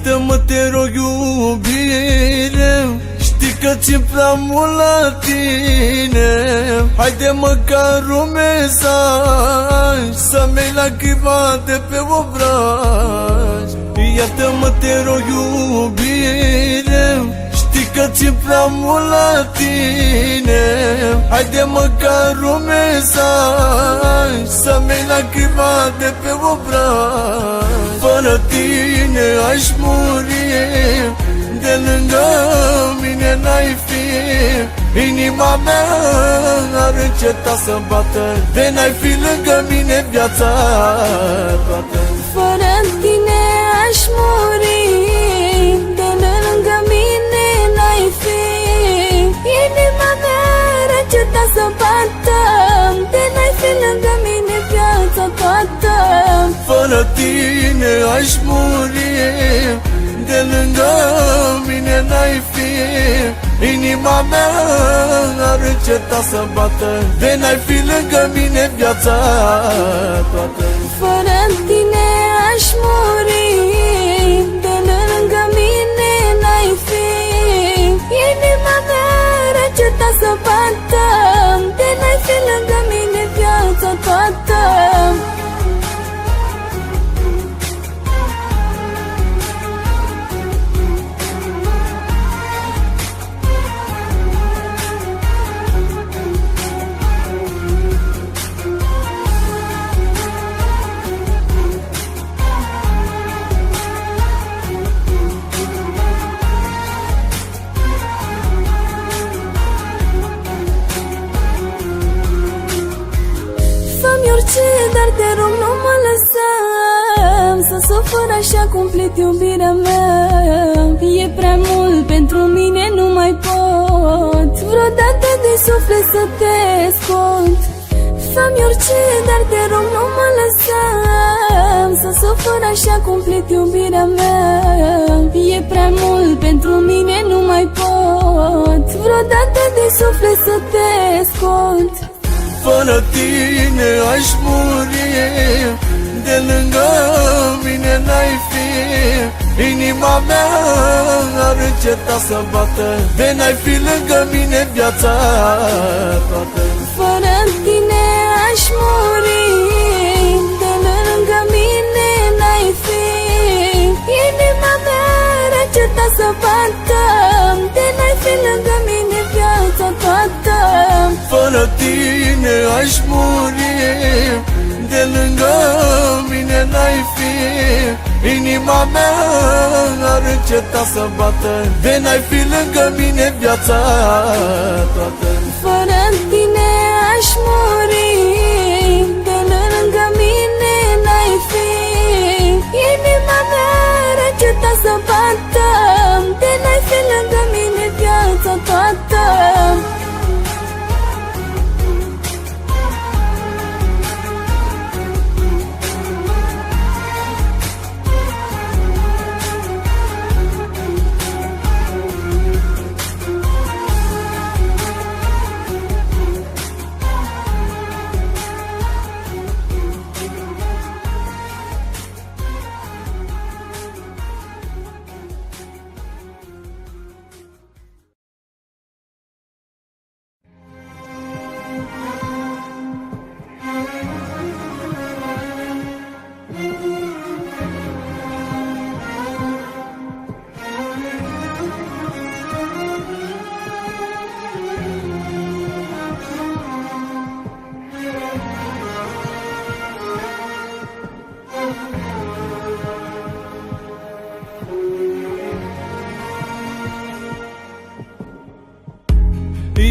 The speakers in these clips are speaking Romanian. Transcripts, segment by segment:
Iartă-mă, te rog, iubire, știi că țin prea mult la tine. Haide măcar un mesaj să-mi iei lacrima de pe obraj. Iartă-mă, te rog, iubire, știi că țin prea mult la tine. Haide măcar un mesaj să-mi iei lacrima de pe obraj. Fără tine aș muri, de lângă mine n-ai fi. Inima mea ar înceta să bată, de n-ai fi lângă mine viața toată. Fără tine aș muri, de lângă mine n-ai fi. Inima mea ar înceta să bată, de n-ai fi lângă mine viața toată. Fără tine aș muri, de lângă mine n-ai fi. Inima mea ar înceta să bată, de n-ai fi lângă mine viața toată. Fără tine aș muri, de lângă mine n-ai fi. Inima mea ar înceta să bată, de n-ai fi lângă mine viața toată. Fă-mi orice, dar te rog nu mă lăsa să sufăr așa cumplit iubirea mea. E prea mult pentru mine, nu mai pot vreodată de suflet să te scot. Fă-mi orice, dar te rog nu mă lăsa să sufăr așa cumplit iubirea mea. E prea mult pentru mine, nu mai pot vreodată de suflet să te scot. Fără tine aș muri, de lângă mine n-ai fi. Inima mea ar înceta să bată, de n-ai fi lângă mine viața toată. Fără tine aș muri, de lângă mine n-ai fi. Inima mea ar înceta să bată, de n-ai fi lângă mine viața toată. Fără tine aș muri, de lângă mine n-ai fi. Inima mea ar înceta să bată, de n-ai fi lângă mine viața toată. Fără tine aș muri, de lângă mine n-ai fi. Inima mea ar înceta să bată, de n-ai fi lângă mine viața toată.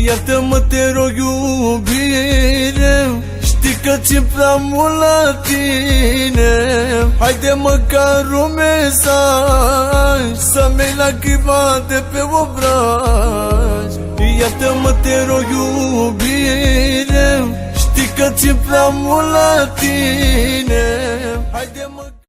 Iartă-mă, te rog, iubire, știi că țin prea mult la tine. Haide măcar un mesaj să-mi iei lacrima de pe obraj. Iartă-mă, te rog, iubire, știi că țin prea mult la tine. Haide